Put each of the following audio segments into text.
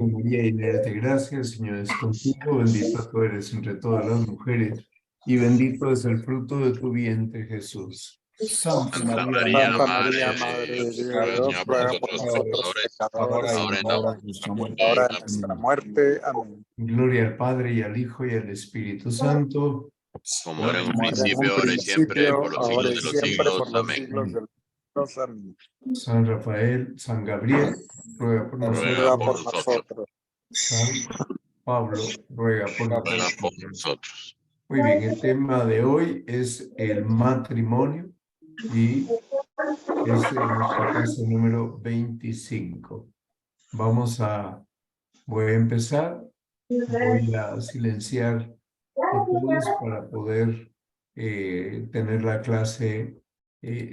María, llena de gracia, el Señor es contigo, bendita tú eres entre todas las mujeres, y bendito es el fruto de tu vientre, Jesús. Santa Santa María, María, Madre Madre de de Dios, ruega, Dios, Señor, por ruega por nosotros nosotros pecadores, pecadores, ahora y en la ahora hora y de nuestra en muerte. la hora de nuestra Amén. muerte. Amén. Gloria al Padre, y al Hijo, y al Espíritu Santo. Como era en un Como era en un principio, ahora y siempre, por principio, los ahora siglos y de los siempre, siglos. por los Amén. siglos de los siglos. Amén. San Rafael, San Gabriel, ruega por Ruega Ruega por nosotros. por nosotros. nosotros. San Pablo, ruega por Ruega por Ruega por nosotros. nosotros. Muy bien, el tema de hoy es el matrimonio y es en nuestra clase número 25. Voy a empezar. Voy a silenciar a todos para poder tener la clase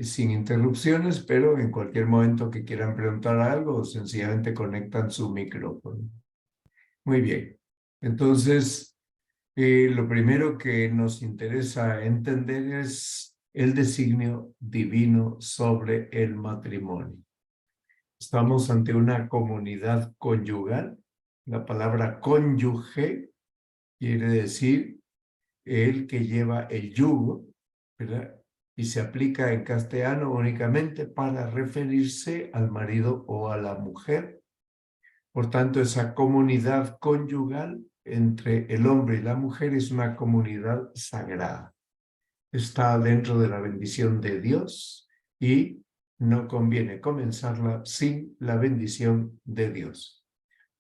sin interrupciones, pero en cualquier momento que quieran preguntar algo, sencillamente conectan su micrófono. Muy bien. Entonces, lo primero que nos interesa entender es el designio divino sobre el matrimonio. Estamos ante una comunidad conyugal. La palabra cónyuge quiere decir el que lleva el yugo, ¿verdad? Y se aplica en castellano únicamente para referirse al marido o a la mujer. Por tanto, esa comunidad conyugal entre el hombre y la mujer es una comunidad sagrada. Está dentro de la bendición de Dios y no conviene comenzarla sin la bendición de Dios.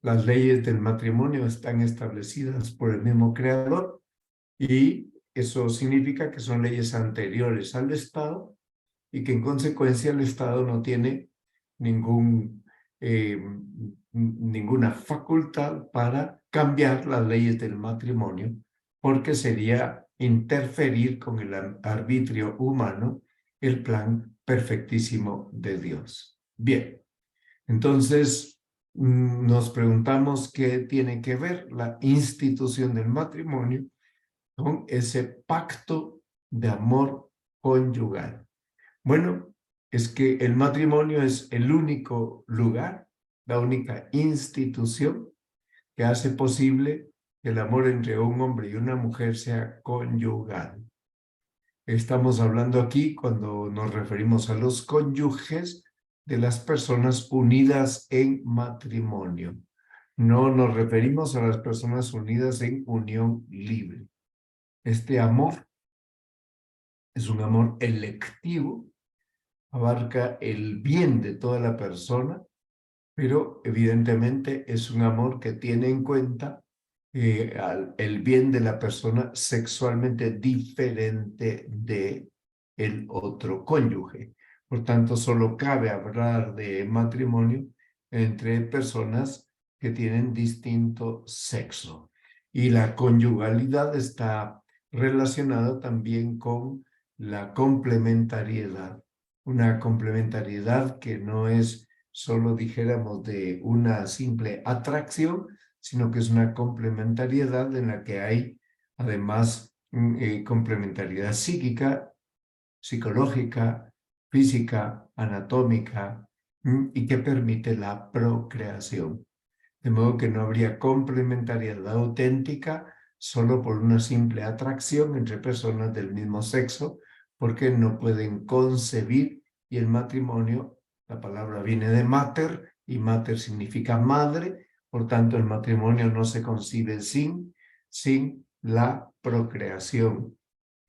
Las leyes del matrimonio están establecidas por el mismo Creador y eso significa que son leyes anteriores al Estado y que en consecuencia el Estado no tiene ninguna facultad para cambiar las leyes del matrimonio, porque sería interferir con el arbitrio humano, el plan perfectísimo de Dios. Bien, entonces nos preguntamos qué tiene que ver la institución del matrimonio con ese pacto de amor conyugal. Bueno, es que el matrimonio es el único lugar, la única institución que hace posible que el amor entre un hombre y una mujer sea conyugal. Estamos hablando aquí, cuando nos referimos a los cónyuges, de las personas unidas en matrimonio. No nos referimos a las personas unidas en unión libre. Este amor es un amor electivo, abarca el bien de toda la persona, pero evidentemente es un amor que tiene en cuenta el bien de la persona sexualmente diferente de el otro cónyuge. Por tanto, solo cabe hablar de matrimonio entre personas que tienen distinto sexo. Y la conyugalidad está relacionada también con la complementariedad. Una complementariedad que no es solo dijéramos de una simple atracción, sino que es una complementariedad en la que hay además complementariedad psíquica, psicológica, física, anatómica, y que permite la procreación. De modo que no habría complementariedad auténtica solo por una simple atracción entre personas del mismo sexo, porque no pueden concebir, y el matrimonio, la palabra viene de mater, y mater significa madre, por tanto el matrimonio no se concibe sin la procreación.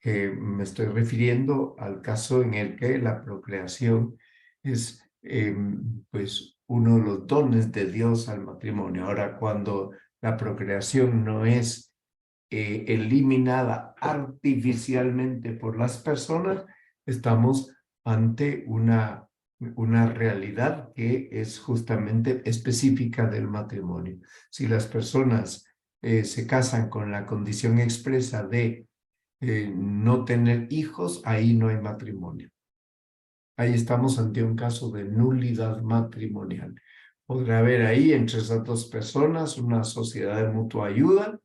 Me estoy refiriendo al caso en el que la procreación es pues uno de los dones de Dios al matrimonio. Ahora, cuando la procreación no es eliminada artificialmente por las personas, estamos ante una realidad que es justamente específica del matrimonio. Si las personas se casan con la condición expresa de no tener hijos, ahí no hay matrimonio. Ahí estamos ante un caso de nulidad matrimonial. Podrá haber ahí entre esas dos personas una sociedad de mutua ayuda,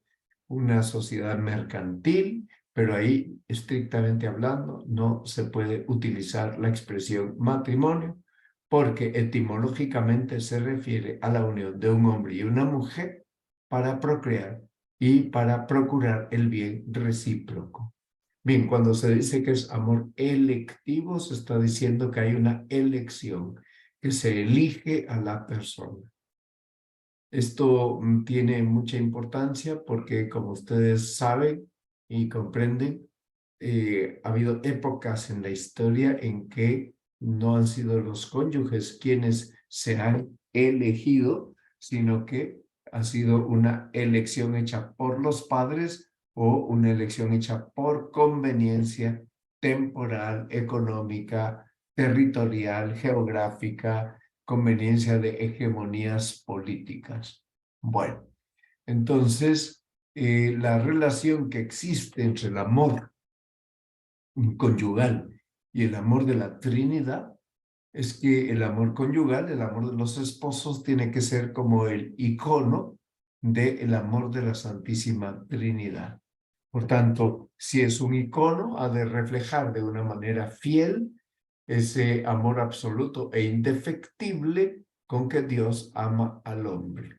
una sociedad mercantil, pero ahí, estrictamente hablando, no se puede utilizar la expresión matrimonio porque etimológicamente se refiere a la unión de un hombre y una mujer para procrear y para procurar el bien recíproco. Bien, cuando se dice que es amor electivo, se está diciendo que hay una elección, que se elige a la persona. Esto tiene mucha importancia porque, como ustedes saben y comprenden, ha habido épocas en la historia en que no han sido los cónyuges quienes se han elegido, sino que ha sido una elección hecha por los padres o una elección hecha por conveniencia temporal, económica, territorial, geográfica, conveniencia de hegemonías políticas. Bueno, entonces, la relación que existe entre el amor conyugal y el amor de la Trinidad es que el amor conyugal, el amor de los esposos, tiene que ser como el icono del amor de la Santísima Trinidad. Por tanto, si es un icono, ha de reflejar de una manera fiel ese amor absoluto e indefectible con que Dios ama al hombre.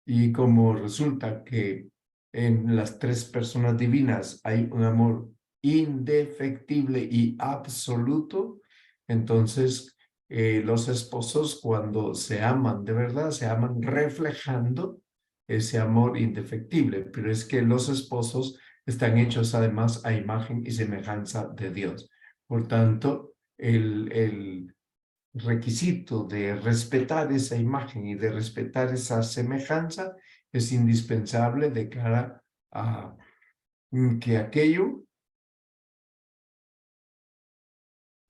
Y como resulta que en las tres personas divinas hay un amor indefectible y absoluto, entonces los esposos cuando se aman de verdad, se aman reflejando ese amor indefectible, pero es que los esposos están hechos además a imagen y semejanza de Dios. Por tanto, el requisito de respetar esa imagen y de respetar esa semejanza es indispensable de cara a que aquello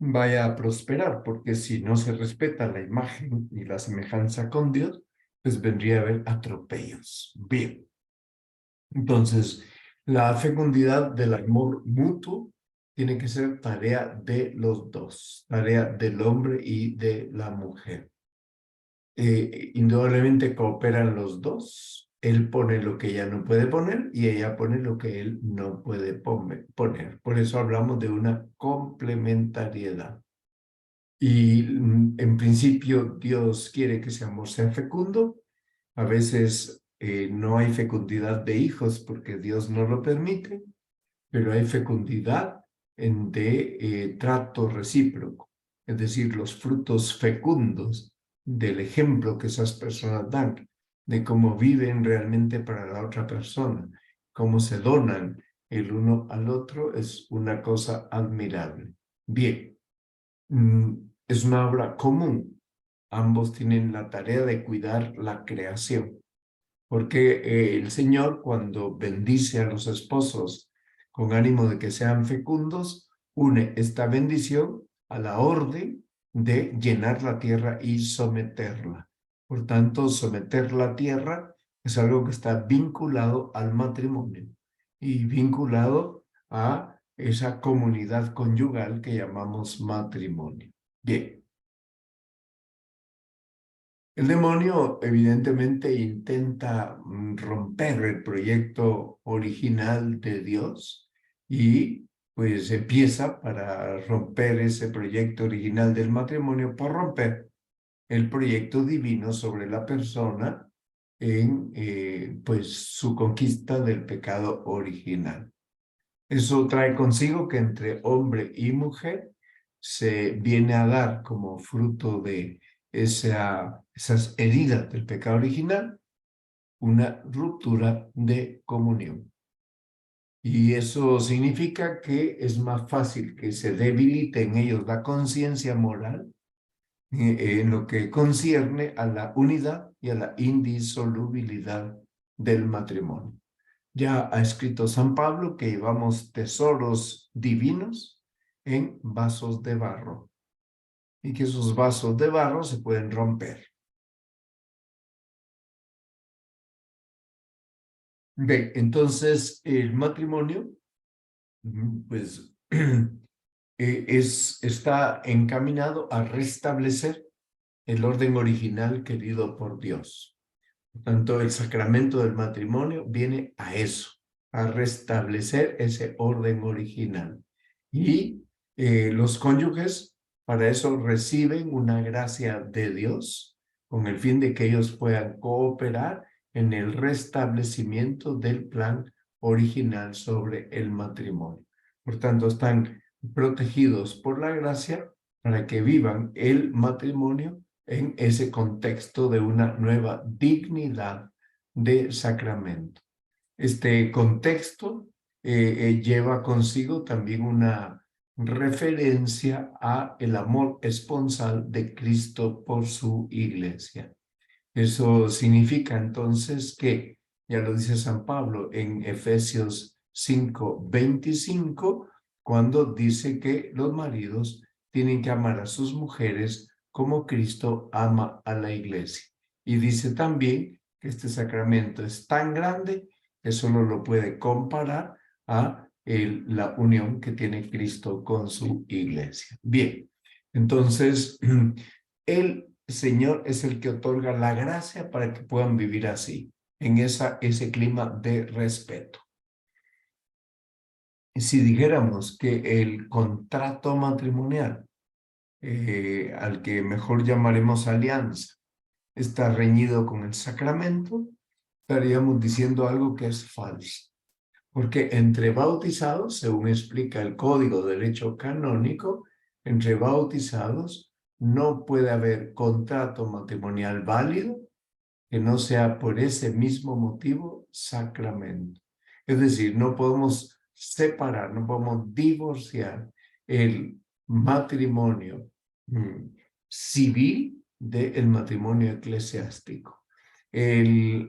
vaya a prosperar, porque si no se respeta la imagen y la semejanza con Dios, pues vendría a haber atropellos. Bien, entonces la fecundidad del amor mutuo tiene que ser tarea de los dos, tarea del hombre y de la mujer. Indudablemente cooperan los dos. Él pone lo que ella no puede poner y ella pone lo que él no puede poner. Por eso hablamos de una complementariedad. Y en principio Dios quiere que ese amor sea fecundo. A veces no hay fecundidad de hijos porque Dios no lo permite, pero hay fecundidad de trato recíproco, es decir, los frutos fecundos del ejemplo que esas personas dan, de cómo viven realmente para la otra persona, cómo se donan el uno al otro, es una cosa admirable. Bien, es una obra común. Ambos tienen la tarea de cuidar la creación, porque el Señor, cuando bendice a los esposos con ánimo de que sean fecundos, une esta bendición a la orden de llenar la tierra y someterla. Por tanto, someter la tierra es algo que está vinculado al matrimonio y vinculado a esa comunidad conyugal que llamamos matrimonio. Bien. El demonio evidentemente intenta romper el proyecto original de Dios y pues empieza para romper ese proyecto original del matrimonio por romper el proyecto divino sobre la persona en pues su conquista del pecado original. Eso trae consigo que entre hombre y mujer se viene a dar como fruto de esas heridas del pecado original, una ruptura de comunión. Y eso significa que es más fácil que se debilite en ellos la conciencia moral en lo que concierne a la unidad y a la indisolubilidad del matrimonio. Ya ha escrito San Pablo que llevamos tesoros divinos en vasos de barro y que esos vasos de barro se pueden romper. Bien, entonces el matrimonio pues está encaminado a restablecer el orden original querido por Dios. Por tanto, el sacramento del matrimonio viene a eso, a restablecer ese orden original. Y los cónyuges Para eso reciben una gracia de Dios con el fin de que ellos puedan cooperar en el restablecimiento del plan original sobre el matrimonio. Por tanto, están protegidos por la gracia para que vivan el matrimonio en ese contexto de una nueva dignidad de sacramento. Este contexto lleva consigo también una referencia a el amor esponsal de Cristo por su iglesia. Eso significa entonces que, ya lo dice San Pablo en Efesios 5:25, cuando dice que los maridos tienen que amar a sus mujeres como Cristo ama a la iglesia. Y dice también que este sacramento es tan grande que solo lo puede comparar a la unión que tiene Cristo con su iglesia. Bien, entonces, el Señor es el que otorga la gracia para que puedan vivir así, en ese clima de respeto. Si dijéramos que el contrato matrimonial, al que mejor llamaremos alianza, está reñido con el sacramento, estaríamos diciendo algo que es falso. Porque entre bautizados, según explica el Código de Derecho Canónico, entre bautizados no puede haber contrato matrimonial válido que no sea por ese mismo motivo sacramento. Es decir, no podemos separar, no podemos divorciar el matrimonio civil del matrimonio eclesiástico.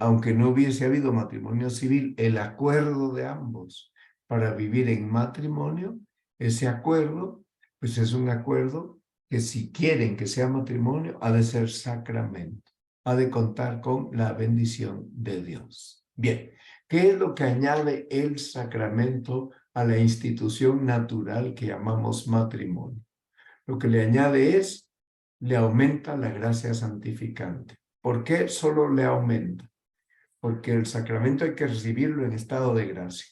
Aunque no hubiese habido matrimonio civil, el acuerdo de ambos para vivir en matrimonio, ese acuerdo, pues es un acuerdo que si quieren que sea matrimonio, ha de ser sacramento, ha de contar con la bendición de Dios. Bien, ¿qué es lo que añade el sacramento a la institución natural que llamamos matrimonio? Lo que le añade le aumenta la gracia santificante. ¿Por qué solo le aumenta? Porque el sacramento hay que recibirlo en estado de gracia.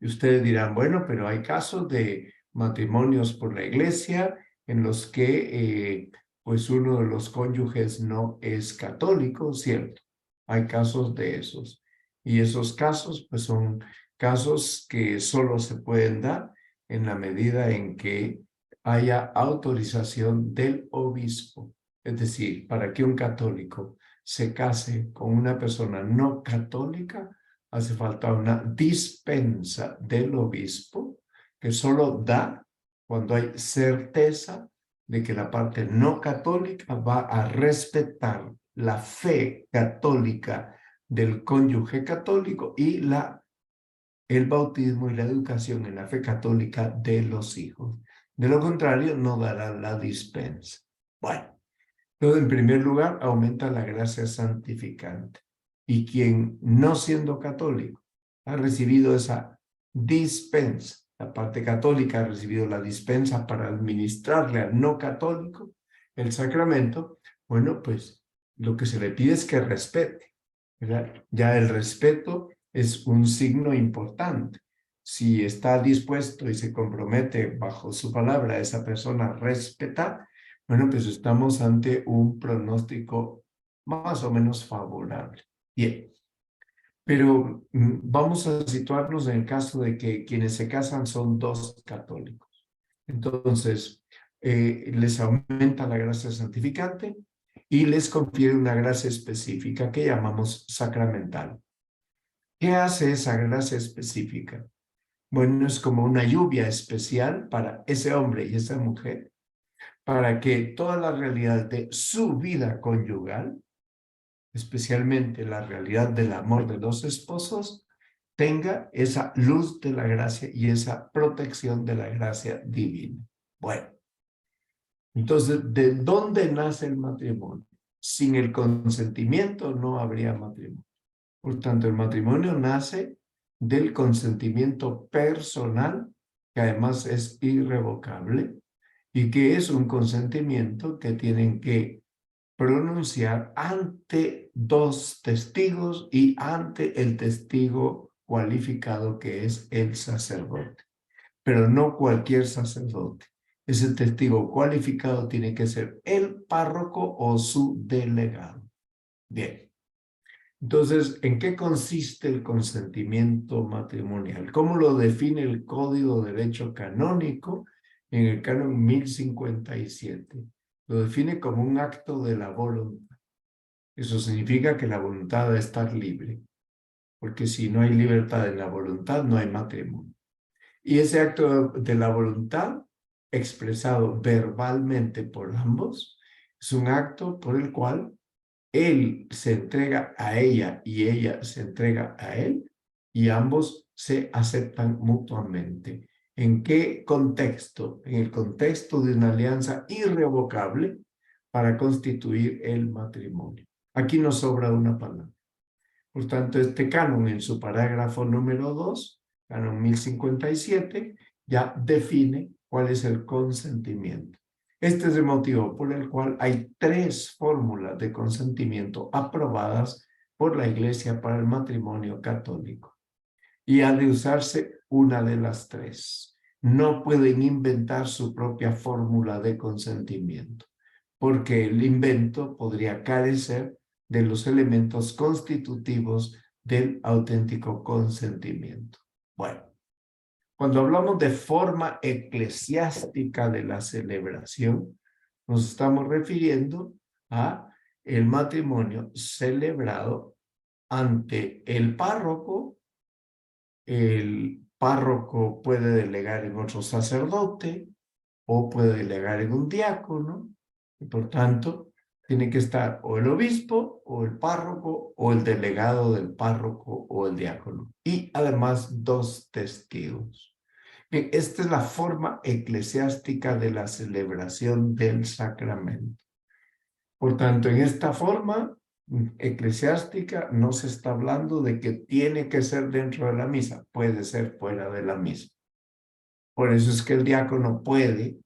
Y ustedes dirán, bueno, pero hay casos de matrimonios por la iglesia en los que pues uno de los cónyuges no es católico, ¿cierto? Hay casos de esos. Y esos casos pues son casos que solo se pueden dar en la medida en que haya autorización del obispo. Es decir, para que un católico se case con una persona no católica, hace falta una dispensa del obispo que solo da cuando hay certeza de que la parte no católica va a respetar la fe católica del cónyuge católico y el bautismo y la educación en la fe católica de los hijos. De lo contrario, no dará la dispensa. Bueno, todo en primer lugar aumenta la gracia santificante. Y quien no siendo católico ha recibido esa dispensa, la parte católica ha recibido la dispensa para administrarle al no católico el sacramento, bueno, pues lo que se le pide es que respete, ¿verdad? Ya el respeto es un signo importante. Si está dispuesto y se compromete bajo su palabra esa persona a respetar, bueno, pues estamos ante un pronóstico más o menos favorable. Bien, pero vamos a situarnos en el caso de que quienes se casan son dos católicos. Entonces, les aumenta la gracia santificante y les confiere una gracia específica que llamamos sacramental. ¿Qué hace esa gracia específica? Bueno, es como una lluvia especial para ese hombre y esa mujer, para que toda la realidad de su vida conyugal, especialmente la realidad del amor de los esposos, tenga esa luz de la gracia y esa protección de la gracia divina. Bueno, entonces, ¿de dónde nace el matrimonio? Sin el consentimiento no habría matrimonio. Por tanto, el matrimonio nace del consentimiento personal, que además es irrevocable, y que es un consentimiento que tienen que pronunciar ante dos testigos y ante el testigo cualificado que es el sacerdote. Pero no cualquier sacerdote. Ese testigo cualificado tiene que ser el párroco o su delegado. Bien. Entonces, ¿en qué consiste el consentimiento matrimonial? ¿Cómo lo define el Código de Derecho Canónico en el Canon 1057? Lo define como un acto de la voluntad. Eso significa que la voluntad debe estar libre, porque si no hay libertad en la voluntad, no hay matrimonio. Y ese acto de la voluntad, expresado verbalmente por ambos, es un acto por el cual él se entrega a ella y ella se entrega a él y ambos se aceptan mutuamente. ¿En qué contexto? En el contexto de una alianza irrevocable para constituir el matrimonio. Aquí nos sobra una palabra. Por tanto, este canon en su parágrafo número 2, canon 1057, ya define cuál es el consentimiento. Este es el motivo por el cual hay 3 fórmulas de consentimiento aprobadas por la Iglesia para el matrimonio católico. Y ha de usarse una de las 3. No pueden inventar su propia fórmula de consentimiento, porque el invento podría carecer de los elementos constitutivos del auténtico consentimiento. Bueno, cuando hablamos de forma eclesiástica de la celebración, nos estamos refiriendo a el matrimonio celebrado ante el párroco. El párroco puede delegar en otro sacerdote o puede delegar en un diácono, y por tanto tiene que estar o el obispo o el párroco o el delegado del párroco o el diácono y además 2 testigos. Bien, esta es la forma eclesiástica de la celebración del sacramento. Por tanto, en esta forma eclesiástica no se está hablando de que tiene que ser dentro de la misa, puede ser fuera de la misa. Por eso es que el diácono puede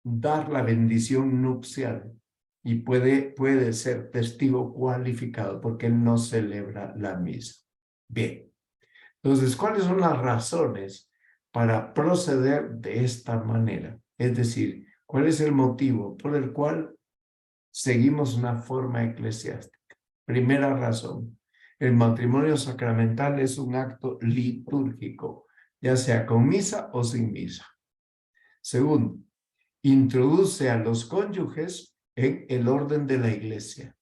dar la bendición nupcial y puede ser testigo cualificado porque él no celebra la misa. Bien, entonces, ¿cuáles son las razones para proceder de esta manera? Es decir, ¿cuál es el motivo por el cual seguimos una forma eclesiástica? Primera razón, el matrimonio sacramental es un acto litúrgico, ya sea con misa o sin misa. Segundo, introduce a los cónyuges en el orden de la iglesia.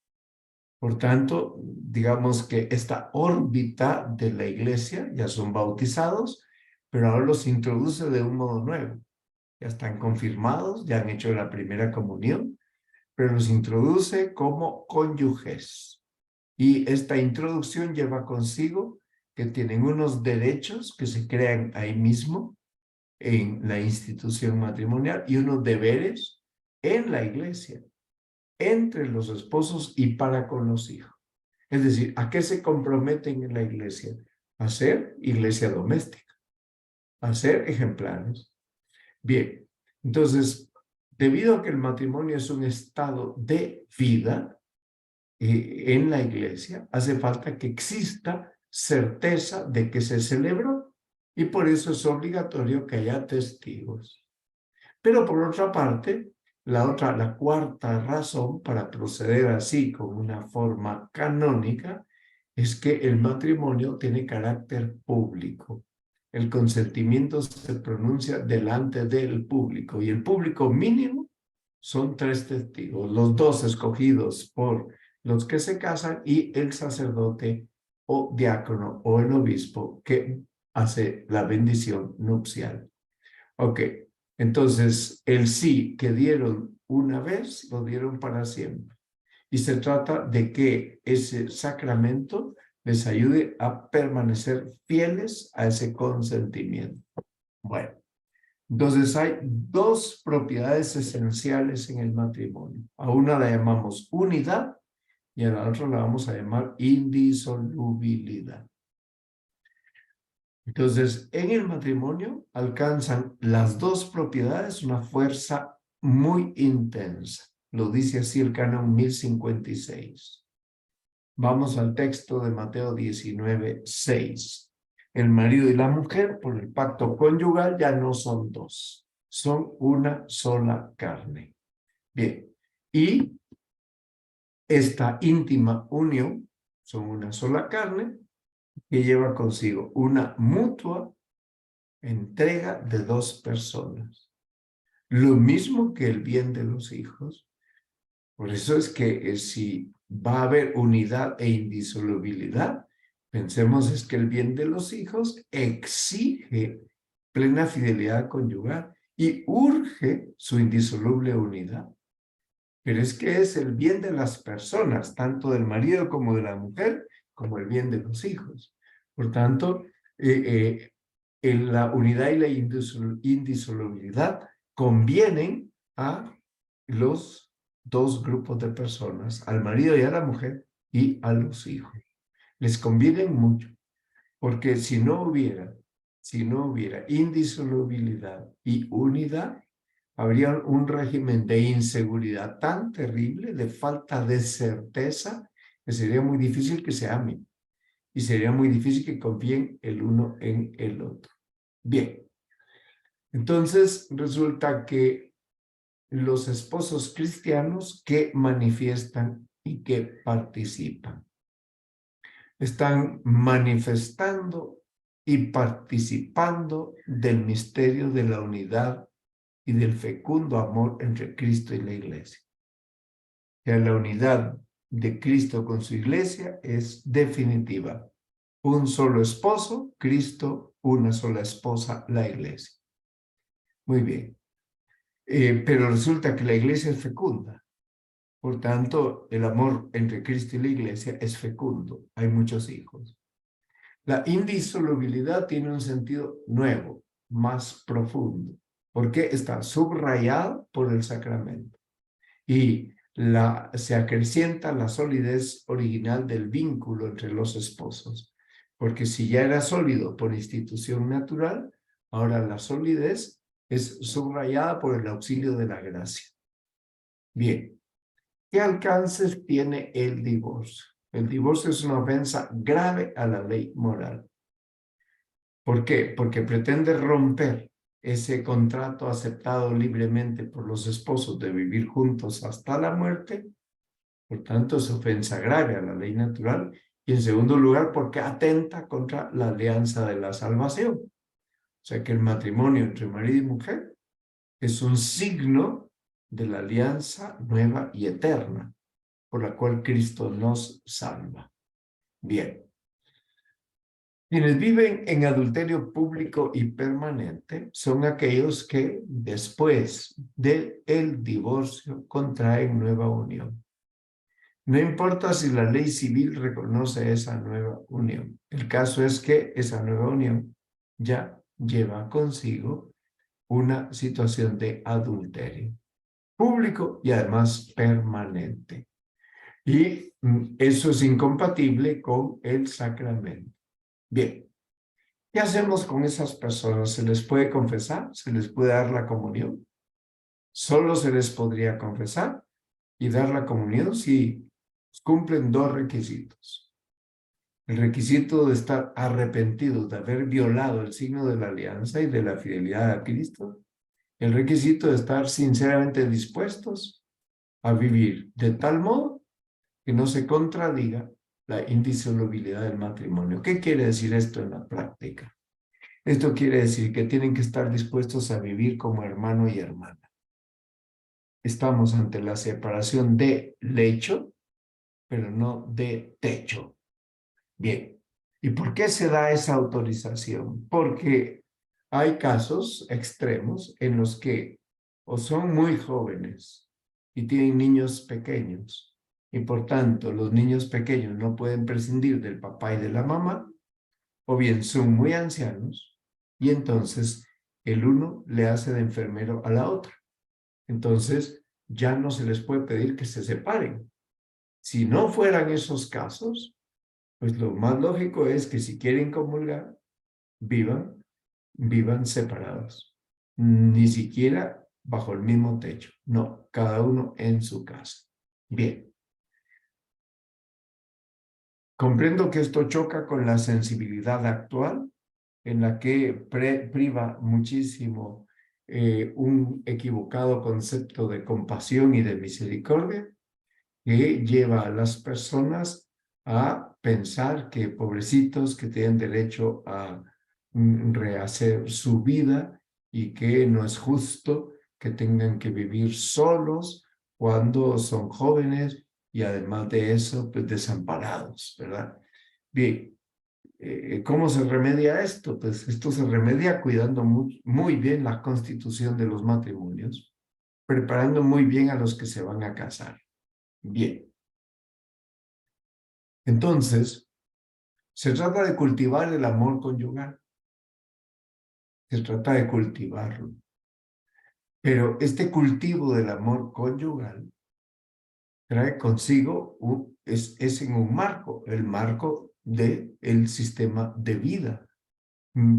Por tanto, digamos que esta órbita de la iglesia ya son bautizados, pero ahora los introduce de un modo nuevo. Ya están confirmados, ya han hecho la primera comunión, pero los introduce como cónyuges. Y esta introducción lleva consigo que tienen unos derechos que se crean ahí mismo en la institución matrimonial y unos deberes en la iglesia, entre los esposos y para con los hijos. Es decir, ¿a qué se comprometen en la iglesia? A ser iglesia doméstica, a ser ejemplares. Bien, entonces, debido a que el matrimonio es un estado de vida en la iglesia, hace falta que exista certeza de que se celebró y por eso es obligatorio que haya testigos. Pero por otra parte, la cuarta razón para proceder así con una forma canónica es que el matrimonio tiene carácter público. El consentimiento se pronuncia delante del público y el público mínimo son 3 testigos, los 2 escogidos por los que se casan y el sacerdote o diácono o el obispo que hace la bendición nupcial. Ok, entonces el sí que dieron una vez, lo dieron para siempre. Y se trata de que ese sacramento les ayude a permanecer fieles a ese consentimiento. Bueno, entonces hay 2 propiedades esenciales en el matrimonio. A una la llamamos unidad y a la otra la vamos a llamar indisolubilidad. Entonces, en el matrimonio alcanzan las 2 propiedades una fuerza muy intensa. Lo dice así el canon 1056. Vamos al texto de Mateo 19:6. El marido y la mujer, por el pacto conyugal, ya no son 2, son una sola carne. Bien, y esta íntima unión son una sola carne que lleva consigo una mutua entrega de dos personas. Lo mismo que el bien de los hijos. Por eso es que si va a haber unidad e indisolubilidad, pensemos es que el bien de los hijos exige plena fidelidad conyugal y urge su indisoluble unidad. Pero es que es el bien de las personas, tanto del marido como de la mujer, como el bien de los hijos. Por tanto, en la unidad y la indisolubilidad convienen a los dos grupos de personas, al marido y a la mujer y a los hijos. Les convienen mucho, porque si no hubiera indisolubilidad y unidad, habría un régimen de inseguridad tan terrible, de falta de certeza, que sería muy difícil que se amen y sería muy difícil que confíen el uno en el otro. Bien, entonces resulta que los esposos cristianos que manifiestan y que participan están manifestando y participando del misterio de la unidad y del fecundo amor entre Cristo y la iglesia. Que la unidad de Cristo con su iglesia es definitiva. Un solo esposo, Cristo, una sola esposa, la iglesia. Muy bien. Pero resulta que la iglesia es fecunda. Por tanto, el amor entre Cristo y la iglesia es fecundo. Hay muchos hijos. La indisolubilidad tiene un sentido nuevo, más profundo, porque está subrayado por el sacramento. Y se acrecienta la solidez original del vínculo entre los esposos. Porque si ya era sólido por institución natural, ahora la solidez es subrayada por el auxilio de la gracia. Bien, ¿qué alcances tiene el divorcio? El divorcio es una ofensa grave a la ley moral. ¿Por qué? Porque pretende romper ese contrato aceptado libremente por los esposos de vivir juntos hasta la muerte. Por tanto, es ofensa grave a la ley natural. Y en segundo lugar, porque atenta contra la alianza de la salvación. O sea que el matrimonio entre marido y mujer es un signo de la alianza nueva y eterna, por la cual Cristo nos salva. Bien. Quienes viven en adulterio público y permanente son aquellos que después del divorcio contraen nueva unión. No importa si la ley civil reconoce esa nueva unión. El caso es que esa nueva unión ya lleva consigo una situación de adulterio público y además permanente. Y eso es incompatible con el sacramento. Bien, ¿qué hacemos con esas personas? ¿Se les puede confesar? ¿Se les puede dar la comunión? Solo se les podría confesar y dar la comunión si cumplen dos requisitos. El requisito de estar arrepentidos de haber violado el signo de la alianza y de la fidelidad a Cristo. El requisito de estar sinceramente dispuestos a vivir de tal modo que no se contradiga la indisolubilidad del matrimonio. ¿Qué quiere decir esto en la práctica? Esto quiere decir que tienen que estar dispuestos a vivir como hermano y hermana. Estamos ante la separación de lecho, pero no de techo. Bien. ¿Y por qué se da esa autorización? Porque hay casos extremos en los que o son muy jóvenes y tienen niños pequeños, y por tanto los niños pequeños no pueden prescindir del papá y de la mamá, o bien son muy ancianos, y entonces el uno le hace de enfermero a la otra. Entonces ya no se les puede pedir que se separen. Si no fueran esos casos, pues lo más lógico es que si quieren comulgar, vivan separados. Ni siquiera bajo el mismo techo. No, cada uno en su casa. Bien. Comprendo que esto choca con la sensibilidad actual, en la que priva muchísimo un equivocado concepto de compasión y de misericordia que lleva a las personas a pensar que pobrecitos que tienen derecho a rehacer su vida y que no es justo que tengan que vivir solos cuando son jóvenes y además de eso, pues desamparados, ¿verdad? Bien, ¿cómo se remedia esto? Pues esto se remedia cuidando muy bien la constitución de los matrimonios, preparando muy bien a los que se van a casar. Bien. Entonces, se trata de cultivar el amor conyugal. Se trata de cultivarlo. Pero este cultivo del amor conyugal trae consigo, es en un marco, el marco del sistema de vida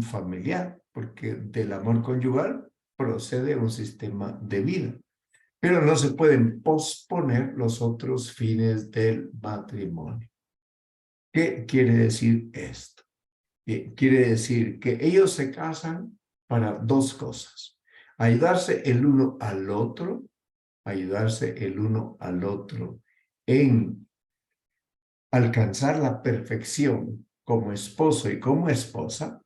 familiar, porque del amor conyugal procede un sistema de vida. Pero no se pueden posponer los otros fines del matrimonio. ¿Qué quiere decir esto? Quiere decir que ellos se casan para dos cosas. Ayudarse el uno al otro, ayudarse el uno al otro en alcanzar la perfección como esposo y como esposa.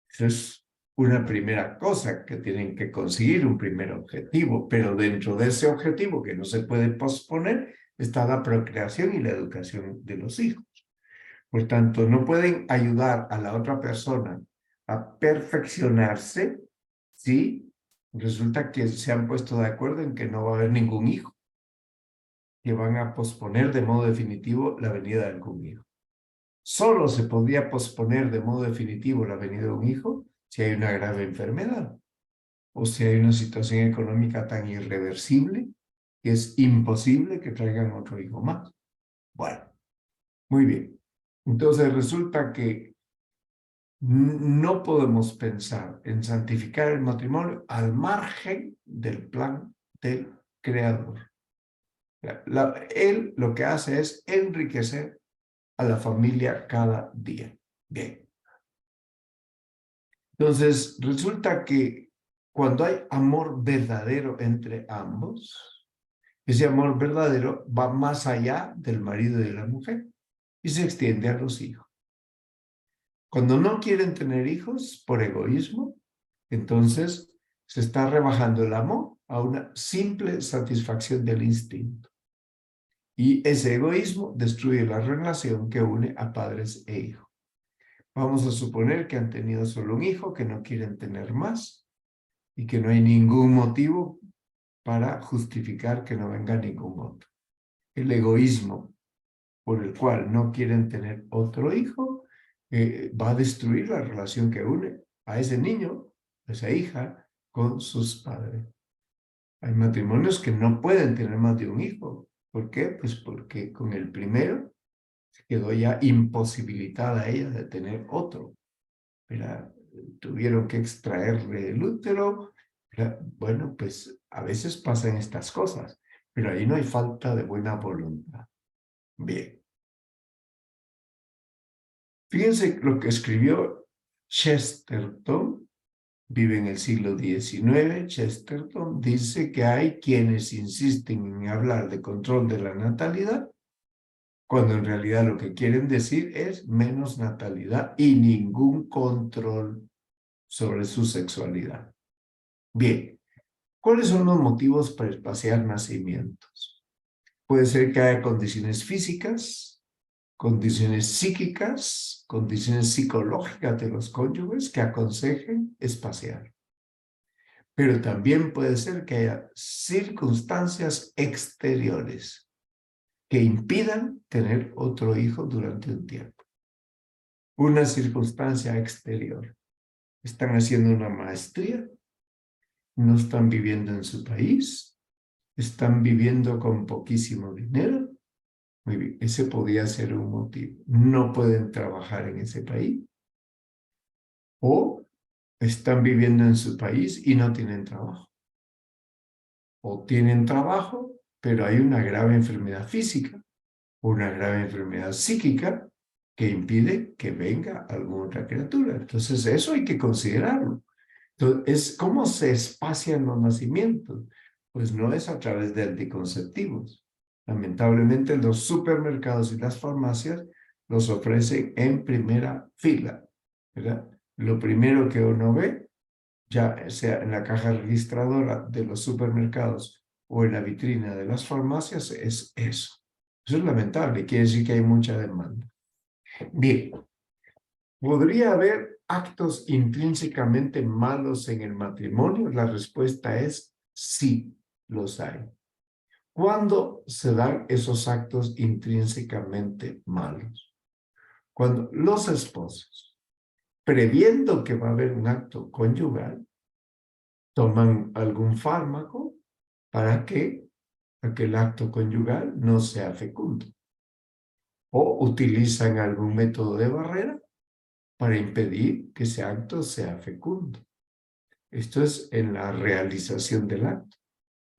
Eso es una primera cosa que tienen que conseguir, un primer objetivo, pero dentro de ese objetivo que no se puede posponer está la procreación y la educación de los hijos. Por tanto, no pueden ayudar a la otra persona a perfeccionarse si resulta que se han puesto de acuerdo en que no va a haber ningún hijo, que van a posponer de modo definitivo la venida de algún hijo. Solo se podría posponer de modo definitivo la venida de un hijo si hay una grave enfermedad o si hay una situación económica tan irreversible que es imposible que traigan otro hijo más. Bueno, muy bien. Entonces resulta que no podemos pensar en santificar el matrimonio al margen del plan del Creador. Él lo que hace es enriquecer a la familia cada día. Bien. Entonces, resulta que cuando hay amor verdadero entre ambos, ese amor verdadero va más allá del marido y de la mujer y se extiende a los hijos. Cuando no quieren tener hijos por egoísmo, entonces se está rebajando el amor a una simple satisfacción del instinto. Y ese egoísmo destruye la relación que une a padres e hijos. Vamos a suponer que han tenido solo un hijo, que no quieren tener más y que no hay ningún motivo para justificar que no venga ningún otro. El egoísmo por el cual no quieren tener otro hijo va a destruir la relación que une a ese niño, a esa hija, con sus padres. Hay matrimonios que no pueden tener más de un hijo. ¿Por qué? Pues porque con el primero quedó ya imposibilitada ella de tener otro. Pero tuvieron que extraerle el útero. Pero, bueno, pues a veces pasan estas cosas, pero ahí no hay falta de buena voluntad. Bien. Fíjense lo que escribió Chesterton, vive en el siglo XIX. Chesterton dice que hay quienes insisten en hablar de control de la natalidad, cuando en realidad lo que quieren decir es menos natalidad y ningún control sobre su sexualidad. Bien, ¿cuáles son los motivos para espaciar nacimientos? Puede ser que haya condiciones físicas, condiciones psíquicas, condiciones psicológicas de los cónyuges que aconsejen espaciar. Pero también puede ser que haya circunstancias exteriores que impidan tener otro hijo durante un tiempo. Una circunstancia exterior. Están haciendo una maestría, no están viviendo en su país, están viviendo con poquísimo dinero. Muy bien, ese podría ser un motivo. No pueden trabajar en ese país. O están viviendo en su país y no tienen trabajo. O tienen trabajo, pero hay una grave enfermedad física, una grave enfermedad psíquica que impide que venga alguna otra criatura. Entonces eso hay que considerarlo. Entonces, ¿cómo se espacian los nacimientos? Pues no es a través de anticonceptivos. Lamentablemente, los supermercados y las farmacias los ofrecen en primera fila, ¿verdad? Lo primero que uno ve, ya sea en la caja registradora de los supermercados o en la vitrina de las farmacias, es eso. Eso es lamentable, quiere decir que hay mucha demanda. Bien, ¿podría haber actos intrínsecamente malos en el matrimonio? La respuesta es sí, los hay. ¿Cuándo se dan esos actos intrínsecamente malos? Cuando los esposos, previendo que va a haber un acto conyugal, toman algún fármaco para que aquel acto conyugal no sea fecundo, o utilizan algún método de barrera para impedir que ese acto sea fecundo. Esto es en la realización del acto.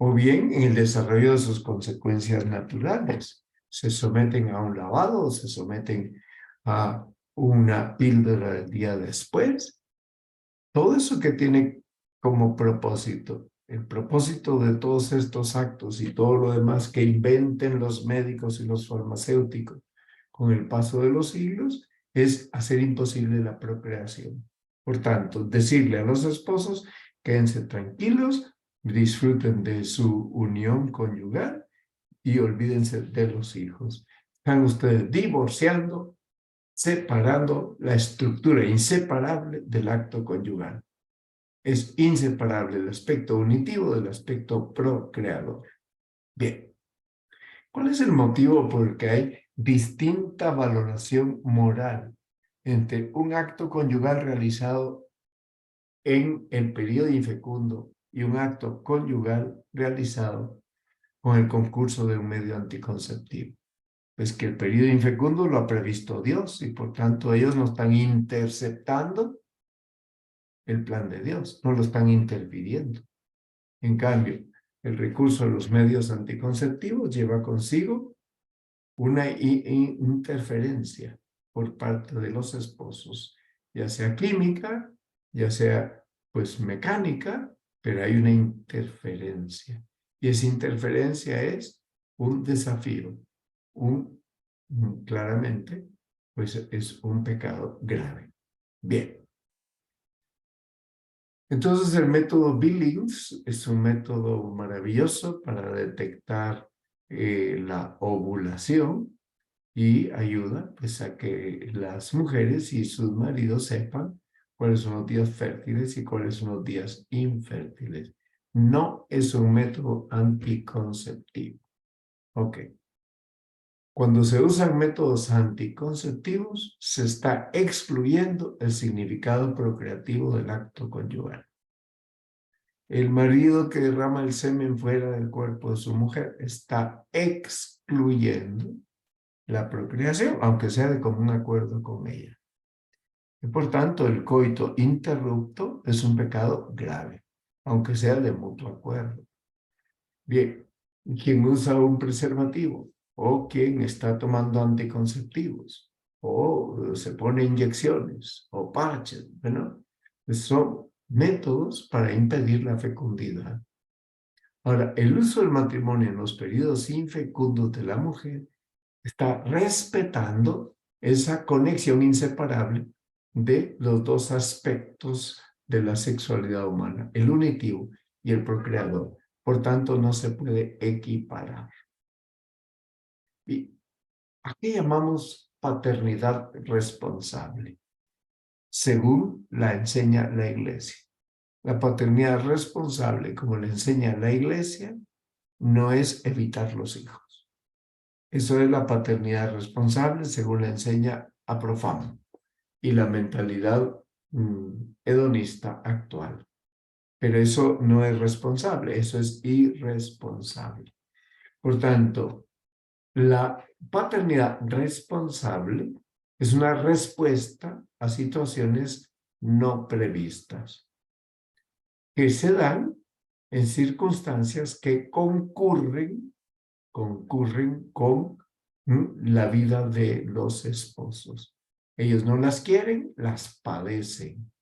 O bien en el desarrollo de sus consecuencias naturales. Se someten a un lavado o se someten a una píldora del día después. Todo eso que tiene como propósito, el propósito de todos estos actos y todo lo demás que inventen los médicos y los farmacéuticos con el paso de los siglos, es hacer imposible la procreación. Por tanto, decirle a los esposos, quédense tranquilos, disfruten de su unión conyugal y olvídense de los hijos. Están ustedes divorciando, separando la estructura inseparable del acto conyugal. Es inseparable el aspecto unitivo del aspecto procreador. Bien, ¿cuál es el motivo por el que hay distinta valoración moral entre un acto conyugal realizado en el periodo infecundo y un acto conyugal realizado con el concurso de un medio anticonceptivo? Pues que el periodo infecundo lo ha previsto Dios y por tanto ellos no están interceptando el plan de Dios, no lo están interfiriendo. En cambio, el recurso a los medios anticonceptivos lleva consigo una interferencia por parte de los esposos, ya sea química, ya sea pues mecánica, pero hay una interferencia. Y esa interferencia es un desafío, claramente, pues es un pecado grave. Bien. Entonces el método Billings es un método maravilloso para detectar la ovulación y ayuda pues a que las mujeres y sus maridos sepan cuáles son los días fértiles y cuáles son los días infértiles. No es un método anticonceptivo. Ok. Cuando se usan métodos anticonceptivos, se está excluyendo el significado procreativo del acto conyugal. El marido que derrama el semen fuera del cuerpo de su mujer está excluyendo la procreación, aunque sea de común acuerdo con ella. Y por tanto, el coito interrupto es un pecado grave, aunque sea de mutuo acuerdo. Bien, quien usa un preservativo o quien está tomando anticonceptivos o se pone inyecciones o parches, ¿no? Pues son métodos para impedir la fecundidad. Ahora, el uso del matrimonio en los periodos infecundos de la mujer está respetando esa conexión inseparable de los dos aspectos de la sexualidad humana, el unitivo y el procreador. Por tanto, no se puede equiparar. ¿Y a qué llamamos paternidad responsable? Según la enseña la Iglesia. La paternidad responsable, como le enseña la Iglesia, no es evitar los hijos. Eso es la paternidad responsable, según le enseña Aprofam y la mentalidad hedonista actual. Pero eso no es responsable, eso es irresponsable. Por tanto, la paternidad responsable es una respuesta a situaciones no previstas que se dan en circunstancias que concurren con la vida de los esposos. Ellos no las quieren, las padecen,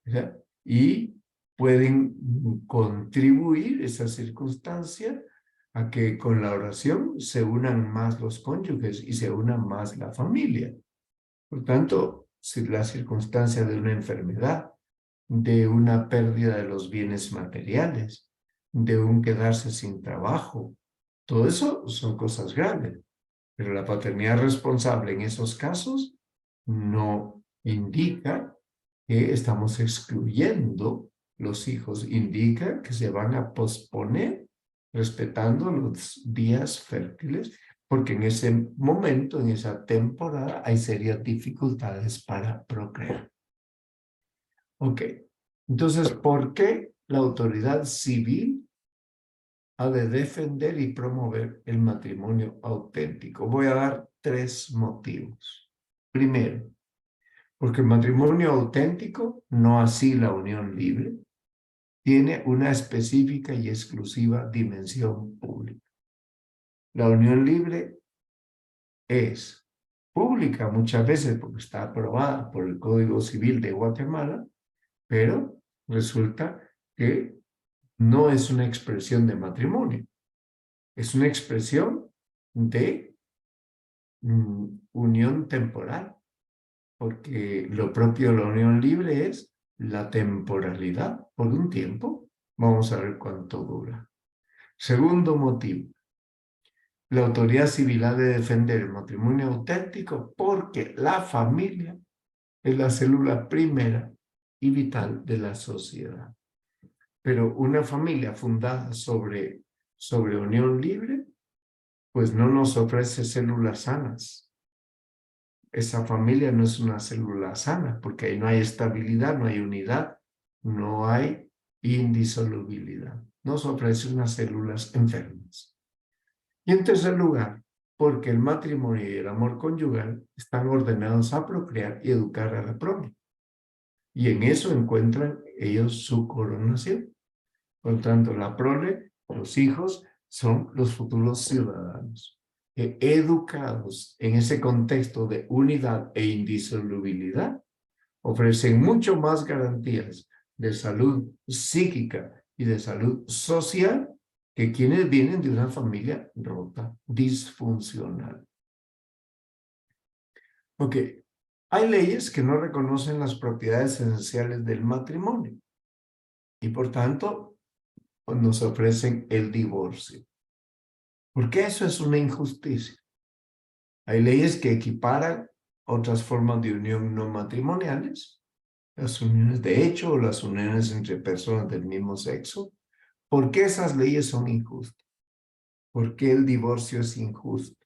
¿verdad? Y pueden contribuir esa circunstancia a que con la oración se unan más los cónyuges y se una más la familia. Por tanto, si la circunstancia de una enfermedad, de una pérdida de los bienes materiales, de un quedarse sin trabajo, todo eso son cosas graves. Pero la paternidad responsable en esos casos no indica que estamos excluyendo los hijos, indica que se van a posponer respetando los días fértiles, porque en ese momento, en esa temporada, hay serias dificultades para procrear. Ok, entonces, ¿por qué la autoridad civil ha de defender y promover el matrimonio auténtico? Voy a dar 3 motivos. Primero, porque el matrimonio auténtico, no así la unión libre, tiene una específica y exclusiva dimensión pública. La unión libre es pública muchas veces porque está aprobada por el Código Civil de Guatemala, pero resulta que no es una expresión de matrimonio, es una expresión de unión temporal, porque lo propio de la unión libre es la temporalidad por un tiempo. Vamos a ver cuánto dura. Segundo motivo, la autoridad civil ha de defender el matrimonio auténtico porque la familia es la célula primera y vital de la sociedad. Pero una familia fundada sobre unión libre, pues no nos ofrece células sanas. Esa familia no es una célula sana, porque ahí no hay estabilidad, no hay unidad, no hay indisolubilidad. Nos ofrece unas células enfermas. Y en tercer lugar, porque el matrimonio y el amor conyugal están ordenados a procrear y educar a la prole. Y en eso encuentran ellos su coronación. Por tanto, la prole, los hijos, son los futuros ciudadanos que, educados en ese contexto de unidad e indisolubilidad, ofrecen mucho más garantías de salud psíquica y de salud social que quienes vienen de una familia rota, disfuncional. Ok, hay leyes que no reconocen las propiedades esenciales del matrimonio y por tanto nos ofrecen el divorcio. Porque eso es una injusticia. Hay leyes que equiparan otras formas de unión no matrimoniales, las uniones de hecho o las uniones entre personas del mismo sexo. ¿Por qué esas leyes son injustas? ¿Por qué el divorcio es injusto?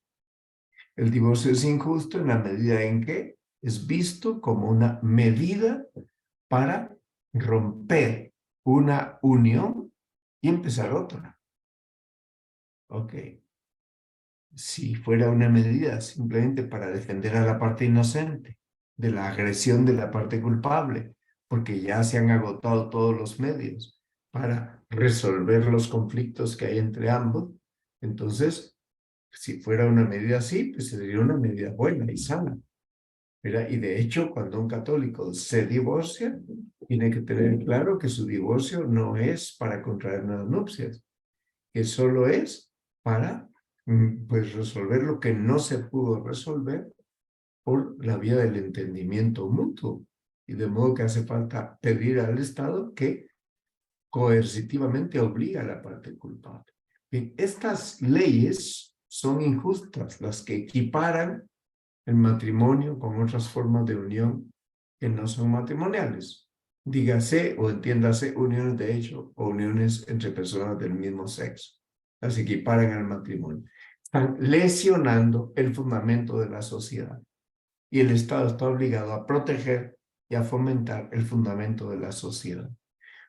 El divorcio es injusto en la medida en que es visto como una medida para romper una unión y empezar otra. Ok. Si fuera una medida simplemente para defender a la parte inocente de la agresión de la parte culpable, porque ya se han agotado todos los medios para resolver los conflictos que hay entre ambos, entonces, si fuera una medida así, pues sería una medida buena y sana. ¿Verdad? Y de hecho, cuando un católico se divorcia, tiene que tener claro que su divorcio no es para contraer nuevas nupcias, que solo es para pues resolver lo que no se pudo resolver por la vía del entendimiento mutuo. Y de modo que hace falta pedir al Estado que coercitivamente obliga a la parte culpable. Bien, estas leyes son injustas, las que equiparan el matrimonio con otras formas de unión que no son matrimoniales. Dígase o entiéndase uniones de hecho o uniones entre personas del mismo sexo. Las equiparan al matrimonio. Están lesionando el fundamento de la sociedad. Y el Estado está obligado a proteger y a fomentar el fundamento de la sociedad.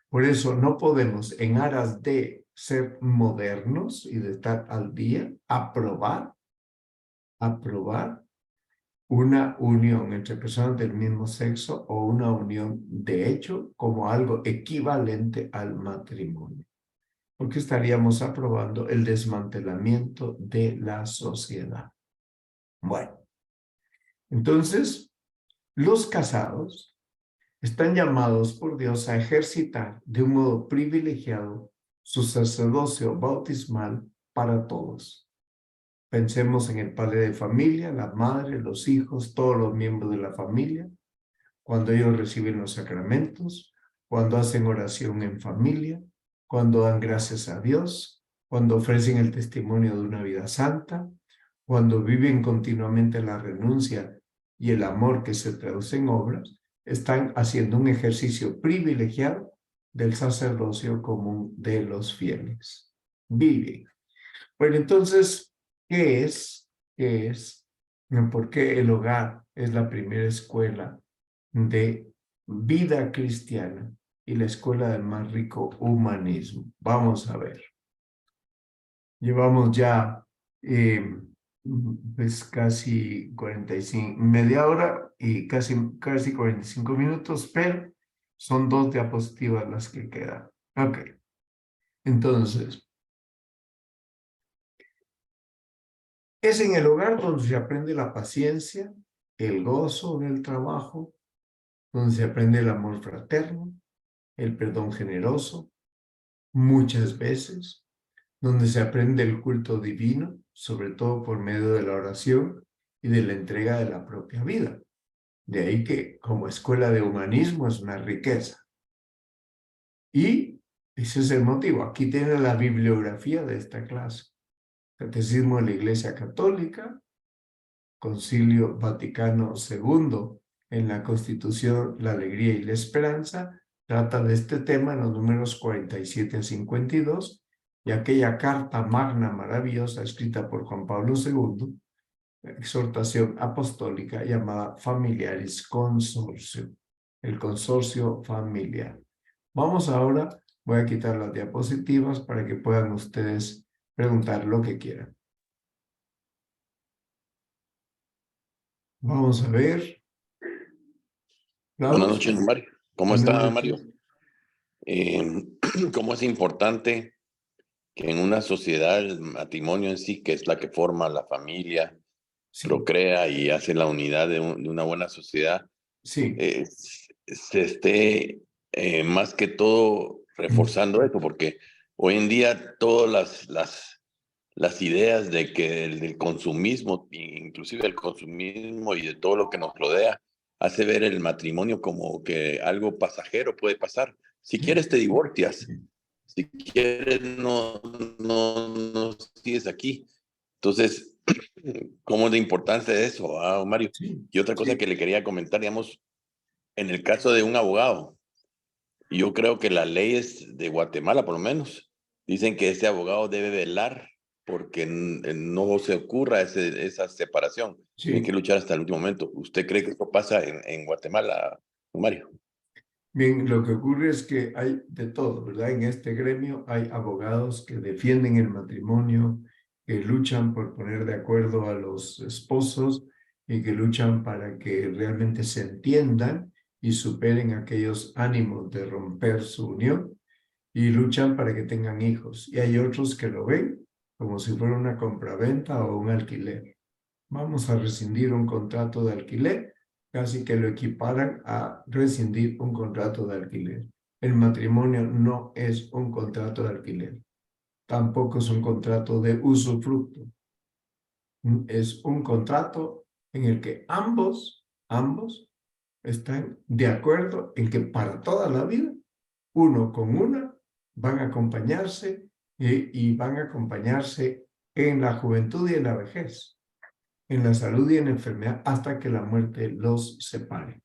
Por eso no podemos, en aras de ser modernos y de estar al día, aprobar una unión entre personas del mismo sexo o una unión de hecho como algo equivalente al matrimonio, porque estaríamos aprobando el desmantelamiento de la sociedad. Bueno, entonces, los casados están llamados por Dios a ejercitar de un modo privilegiado su sacerdocio bautismal para todos. Pensemos en el padre de familia, la madre, los hijos, todos los miembros de la familia, cuando ellos reciben los sacramentos, cuando hacen oración en familia, cuando dan gracias a Dios, cuando ofrecen el testimonio de una vida santa, cuando viven continuamente la renuncia y el amor que se traduce en obras, están haciendo un ejercicio privilegiado del sacerdocio común de los fieles. Viven. Bueno, entonces, ¿qué es? ¿Qué es? ¿Por qué el hogar es la primera escuela de vida cristiana y la escuela del más rico humanismo? Vamos a ver. Llevamos ya pues casi 45, media hora y casi 45 minutos, pero son 2 diapositivas las que quedan. Ok, entonces, es en el hogar donde se aprende la paciencia, el gozo del trabajo, donde se aprende el amor fraterno, el perdón generoso, muchas veces, donde se aprende el culto divino, sobre todo por medio de la oración y de la entrega de la propia vida. De ahí que como escuela de humanismo es una riqueza. Y ese es el motivo. Aquí tiene la bibliografía de esta clase. Catecismo de la Iglesia Católica, Concilio Vaticano II, en la Constitución, la Alegría y la Esperanza, trata de este tema en los números 47 a 52, y aquella carta magna maravillosa escrita por Juan Pablo II, exhortación apostólica llamada Familiaris Consortio, el consorcio familiar. Vamos ahora, voy a quitar las diapositivas para que puedan ustedes preguntar lo que quieran. Vamos a ver. Buenas noches, Mario. ¿Cómo Buenas está, noches. Mario? ¿Cómo es importante que en una sociedad el matrimonio en sí, que es la que forma la familia, Sí, procrea y hace la unidad de una buena sociedad, sí, se esté más que todo reforzando esto? Porque hoy en día todas las ideas de que del consumismo, inclusive el consumismo y de todo lo que nos rodea, hace ver el matrimonio como que algo pasajero puede pasar. Si quieres te divorcias, si quieres no sigues aquí. Entonces, ¿cómo es de importante eso, Mario? sí, Y otra cosa sí. que le quería comentar, digamos, en el caso de un abogado, yo creo que las leyes de Guatemala, por lo menos, dicen que ese abogado debe velar porque no se ocurra esa separación. Tiene que Sí. luchar hasta el último momento. ¿Usted cree que eso pasa en Guatemala, Mario? Bien, lo que ocurre es que hay de todo, ¿verdad? En este gremio hay abogados que defienden el matrimonio, que luchan por poner de acuerdo a los esposos y que luchan para que realmente se entiendan y superen aquellos ánimos de romper su unión, y luchan para que tengan hijos. Y hay otros que lo ven como si fuera una compraventa o un alquiler. Vamos a rescindir un contrato de alquiler, casi que lo equiparan a rescindir un contrato de alquiler. El matrimonio no es un contrato de alquiler, tampoco es un contrato de usufructo. Es un contrato en el que ambos están de acuerdo en que para toda la vida, uno con una, van a acompañarse y van a acompañarse en la juventud y en la vejez, en la salud y en la enfermedad, hasta que la muerte los separe.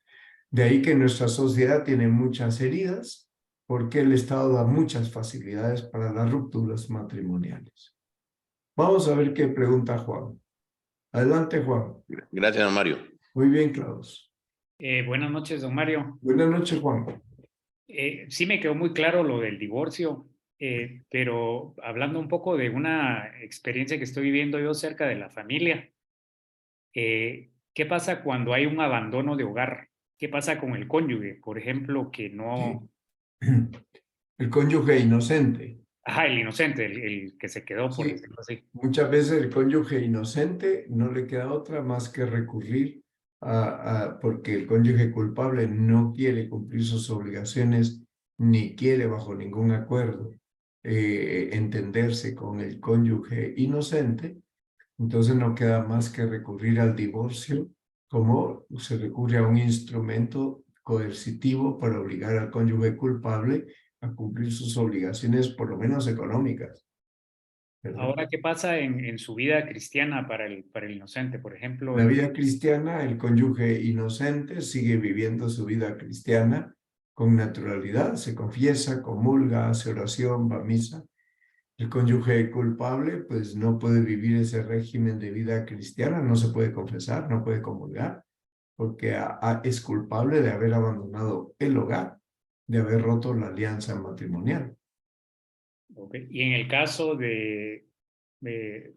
De ahí que nuestra sociedad tiene muchas heridas, porque el Estado da muchas facilidades para las rupturas matrimoniales. Vamos a ver qué pregunta Juan. Adelante, Juan. Gracias, Mario. Muy bien, Klaus. Buenas noches, don Mario. Buenas noches, Juan. Sí me quedó muy claro lo del divorcio, pero hablando un poco de una experiencia que estoy viviendo yo cerca de la familia, ¿qué pasa cuando hay un abandono de hogar? ¿Qué pasa con el cónyuge, por ejemplo, que no... Sí. El cónyuge inocente. Ajá, el inocente, el que se quedó, por Sí, decirlo así. muchas veces el cónyuge inocente no le queda otra más que recurrir porque el cónyuge culpable no quiere cumplir sus obligaciones ni quiere bajo ningún acuerdo entenderse con el cónyuge inocente, entonces no queda más que recurrir al divorcio, como se recurre a un instrumento coercitivo para obligar al cónyuge culpable a cumplir sus obligaciones, por lo menos económicas, ¿verdad? Ahora, ¿qué pasa en su vida cristiana para el inocente? Por ejemplo, La vida cristiana, el cónyuge inocente sigue viviendo su vida cristiana con naturalidad, se confiesa, comulga, hace oración, va a misa. El cónyuge culpable, pues no puede vivir ese régimen de vida cristiana, no se puede confesar, no puede comulgar, porque es culpable de haber abandonado el hogar, de haber roto la alianza matrimonial. okay. Y en el caso de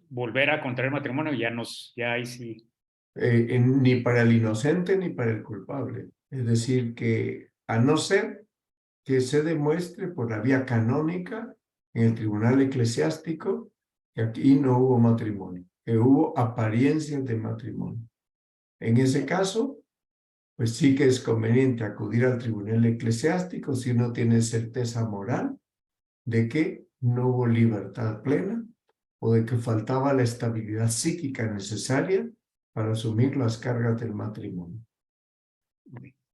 volver a contraer matrimonio, ya ahí sí. Ni para el inocente ni para el culpable. Es decir, que a no ser que se demuestre por la vía canónica en el tribunal eclesiástico que aquí no hubo matrimonio, que hubo apariencias de matrimonio. En ese caso, pues sí que es conveniente acudir al tribunal eclesiástico si uno tiene certeza moral de que no hubo libertad plena o de que faltaba la estabilidad psíquica necesaria para asumir las cargas del matrimonio.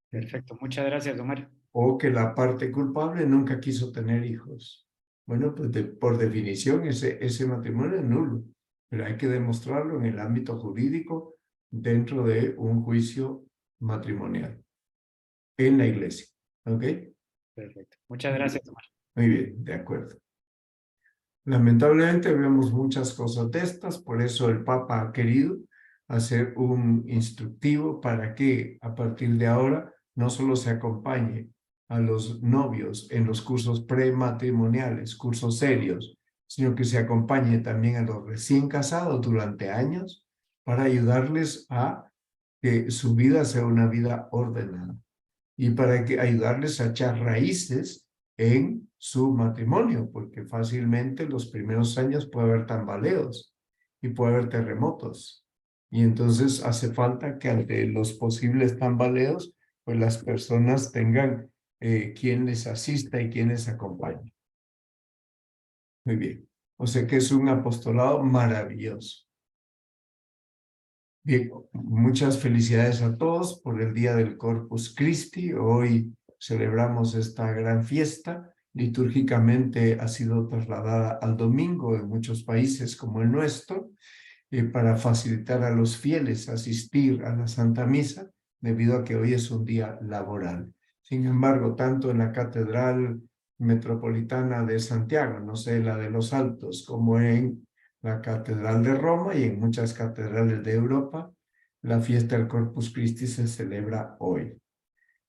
Perfecto, muchas gracias, don Mario. O que la parte culpable nunca quiso tener hijos. Bueno, pues por definición ese matrimonio es nulo, pero hay que demostrarlo en el ámbito jurídico dentro de un juicio matrimonial en la iglesia. ¿Ok? Perfecto, muchas gracias, don Mario. Muy bien, de acuerdo. Lamentablemente vemos muchas cosas de estas, por eso el Papa ha querido hacer un instructivo para que a partir de ahora no solo se acompañe a los novios en los cursos prematrimoniales, cursos serios, sino que se acompañe también a los recién casados durante años para ayudarles a que su vida sea una vida ordenada y para ayudarles a echar raíces en su matrimonio, porque fácilmente los primeros años puede haber tambaleos y puede haber terremotos. Y entonces hace falta que ante los posibles tambaleos, pues las personas tengan quien les asista y quien les acompañe. Muy bien. O sea que es un apostolado maravilloso. Bien, muchas felicidades a todos por el Día del Corpus Christi. Hoy celebramos esta gran fiesta. Litúrgicamente ha sido trasladada al domingo en muchos países como el nuestro, para facilitar a los fieles asistir a la Santa Misa, debido a que hoy es un día laboral. Sin embargo, tanto en la Catedral Metropolitana de Santiago, no sé, la de los Altos, como en la Catedral de Roma y en muchas catedrales de Europa, la fiesta del Corpus Christi se celebra hoy.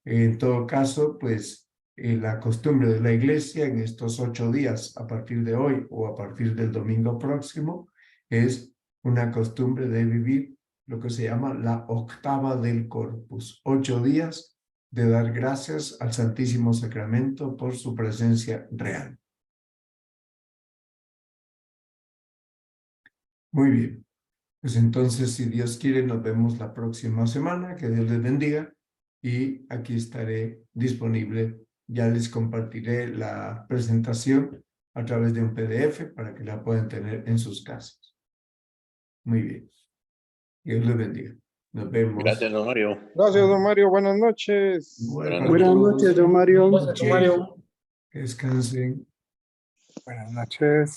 En todo caso, pues la costumbre de la Iglesia en estos 8 días, a partir de hoy o a partir del domingo próximo, es una costumbre de vivir lo que se llama la octava del Corpus, 8 días de dar gracias al Santísimo Sacramento por su presencia real. Muy bien, pues entonces, si Dios quiere, nos vemos la próxima semana. Que Dios les bendiga y aquí estaré disponible. Ya les compartiré la presentación a través de un PDF para que la puedan tener en sus casas. Muy bien. Dios les bendiga. Nos vemos. Gracias, don Mario. Gracias, don Mario. Buenas noches. Buenas Buenas noches, don Mario. Que descansen. Buenas noches.